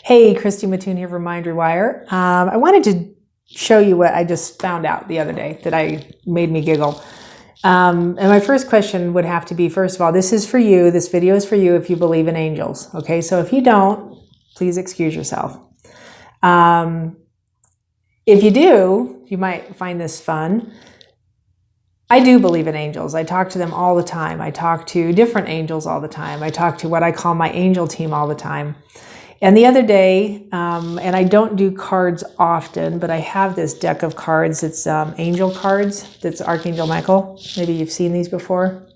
Hey, Christy Mattoon here from Mind Rewire. I wanted to show you what I just found out the other day that made me giggle. And my first question would have to be, first of all, this is for you. This video is for you if you believe in angels. Okay, so if you don't, please excuse yourself. If you do, you might find this fun. I do believe in angels. I talk to them all the time. I talk to different angels all the time. I talk to what I call my angel team all the time. And the other day, and I don't do cards often, but I have this deck of cards. It's angel cards. That's Archangel Michael. Maybe you've seen these before,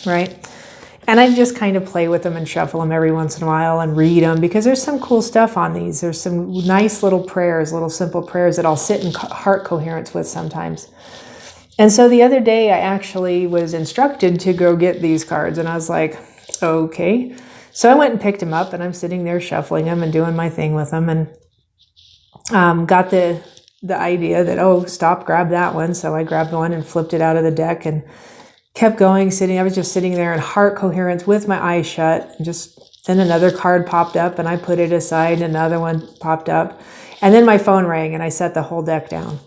right? And I just kind of play with them and shuffle them every once in a while and read them because there's some cool stuff on these. There's some nice little prayers, little simple prayers that I'll sit in heart coherence with sometimes. And so the other day I actually was instructed to go get these cards and I was like, okay. So I went and picked them up and I'm sitting there shuffling them and doing my thing with them and got the idea that, oh, stop, grab that one. So I grabbed one and flipped it out of the deck and kept going, sitting. I was just sitting there in heart coherence with my eyes shut. And then another card popped up and I put it aside. Another one popped up. And then my phone rang and I set the whole deck down.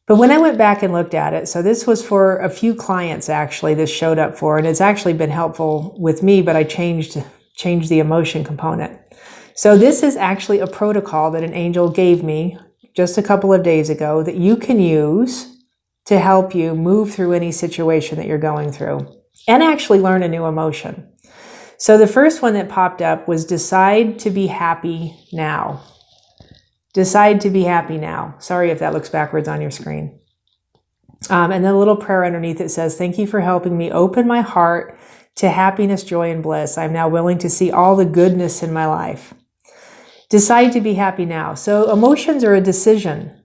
But when I went back and looked at it, so this was for a few clients actually this showed up for, and it's actually been helpful with me, but I changed the emotion component. So this is actually a protocol that an angel gave me just a couple of days ago that you can use to help you move through any situation that you're going through and actually learn a new emotion. So the first one that popped up was decide to be happy now. Decide to be happy now. Sorry if that looks backwards on your screen. And then a little prayer underneath it says, thank you for helping me open my heart to happiness, joy, and bliss. I'm now willing to see all the goodness in my life. Decide to be happy now. So emotions are a decision.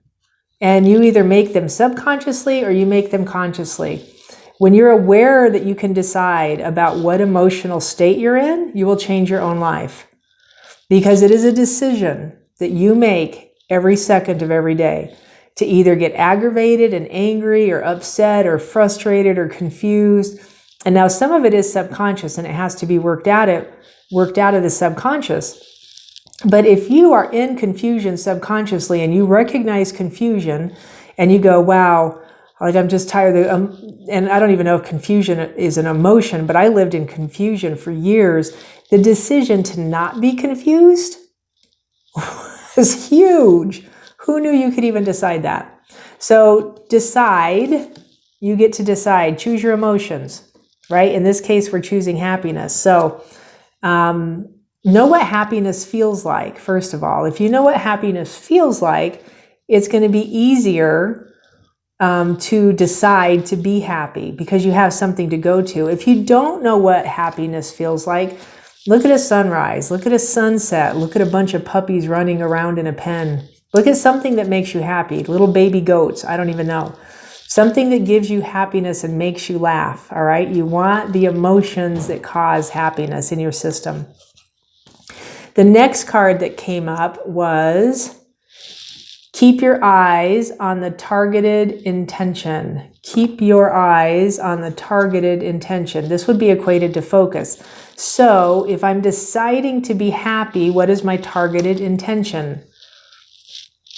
And you either make them subconsciously or you make them consciously. When you're aware that you can decide about what emotional state you're in, you will change your own life. Because it is a decision that you make every second of every day to either get aggravated and angry or upset or frustrated or confused. And now some of it is subconscious and it has to be worked out of the subconscious. But if you are in confusion subconsciously and you recognize confusion and you go, wow, like I'm just tired of, and I don't even know if confusion is an emotion, but I lived in confusion for years. The decision to not be confused is huge. Who knew you could even decide that? So decide, you get to decide, choose your emotions, right? In this case, we're choosing happiness. So know what happiness feels like, first of all. If you know what happiness feels like, it's going to be easier to decide to be happy because you have something to go to. If you don't know what happiness feels like, look at a sunrise, look at a sunset, look at a bunch of puppies running around in a pen. Look at something that makes you happy, little baby goats, I don't even know. Something that gives you happiness and makes you laugh, all right? You want the emotions that cause happiness in your system. The next card that came up was keep your eyes on the targeted intention. Keep your eyes on the targeted intention. This would be equated to focus. So if I'm deciding to be happy, what is my targeted intention?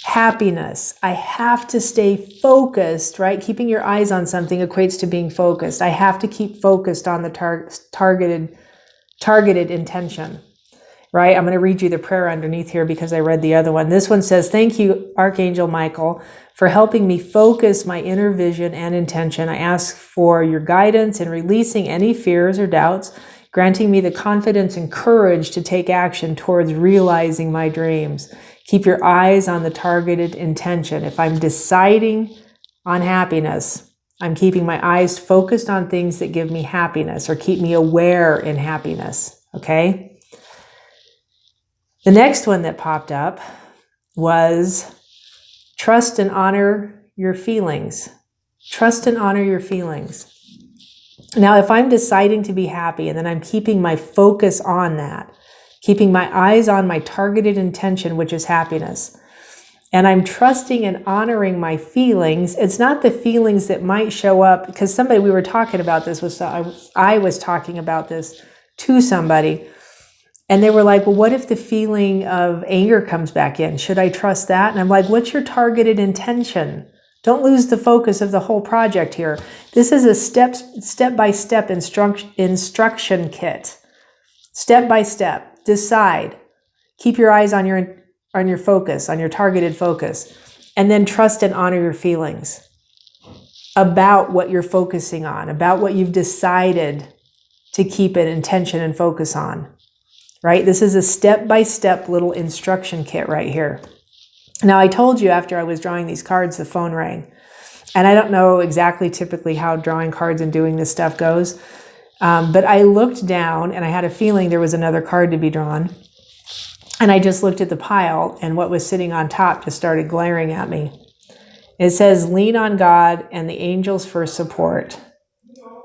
Happiness. I have to stay focused, right? Keeping your eyes on something equates to being focused. I have to keep focused on the targeted intention, right? I'm going to read you the prayer underneath here because I read the other one. This one says, thank you, Archangel Michael, for helping me focus my inner vision and intention. I ask for your guidance in releasing any fears or doubts, granting me the confidence and courage to take action towards realizing my dreams. Keep your eyes on the targeted intention. If I'm deciding on happiness, I'm keeping my eyes focused on things that give me happiness or keep me aware in happiness, okay? The next one that popped up was trust and honor your feelings. Trust and honor your feelings. Now, if I'm deciding to be happy and then I'm keeping my focus on that, keeping my eyes on my targeted intention, which is happiness, and I'm trusting and honoring my feelings, it's not the feelings that might show up, because we were talking about this, I was talking about this to somebody, And they were like, well, what if the feeling of anger comes back in? Should I trust that? And I'm like, what's your targeted intention? Don't lose the focus of the whole project here. This is a step-by-step instruction kit. Step by step. Decide. Keep your eyes on your focus, on your targeted focus. And then trust and honor your feelings about what you're focusing on, about what you've decided to keep an intention and focus on. Right? This is a step-by-step little instruction kit right here. Now, I told you after I was drawing these cards, the phone rang. And I don't know exactly typically how drawing cards and doing this stuff goes. But I looked down and I had a feeling there was another card to be drawn. And I just looked at the pile and what was sitting on top just started glaring at me. It says, lean on God and the angels for support.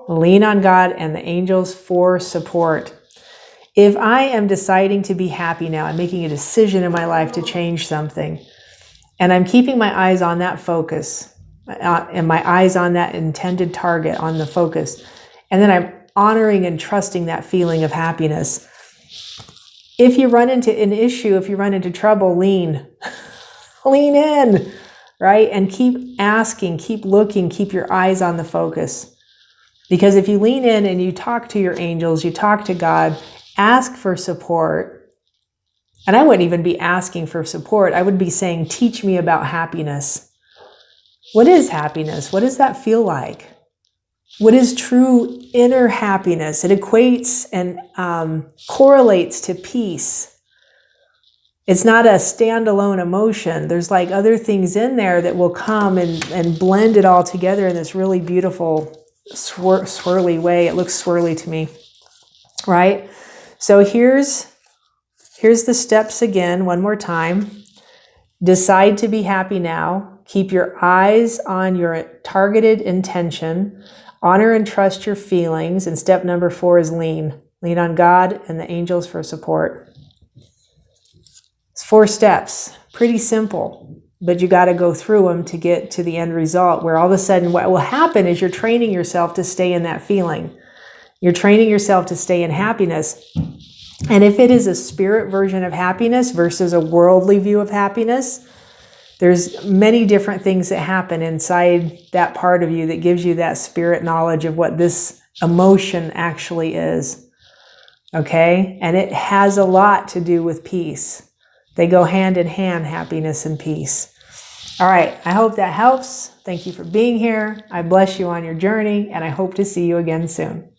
Lean on God and the angels for support. If I am deciding to be happy now, I'm making a decision in my life to change something, and I'm keeping my eyes on that focus, and my eyes on that intended target, on the focus, and then I'm honoring and trusting that feeling of happiness. If you run into an issue, if you run into trouble, lean in, right? And keep asking, keep looking, keep your eyes on the focus. Because if you lean in and you talk to your angels, you talk to God, ask for support. And I wouldn't even be asking for support. I would be saying, teach me about happiness. What is happiness? What does that feel like? What is true inner happiness? It equates and correlates to peace. It's not a standalone emotion. There's like other things in there that will come and blend it all together in this really beautiful swirly way. It looks swirly to me, right? So here's the steps again, one more time. Decide to be happy now. Keep your eyes on your targeted intention. Honor and trust your feelings. And step number 4 is lean. Lean on God and the angels for support. It's 4 steps. Pretty simple, but you got to go through them to get to the end result, where all of a sudden what will happen is you're training yourself to stay in that feeling. You're training yourself to stay in happiness. And if it is a spirit version of happiness versus a worldly view of happiness, there's many different things that happen inside that part of you that gives you that spirit knowledge of what this emotion actually is. Okay? And it has a lot to do with peace. They go hand in hand, happiness and peace. All right. I hope that helps. Thank you for being here. I bless you on your journey, and I hope to see you again soon.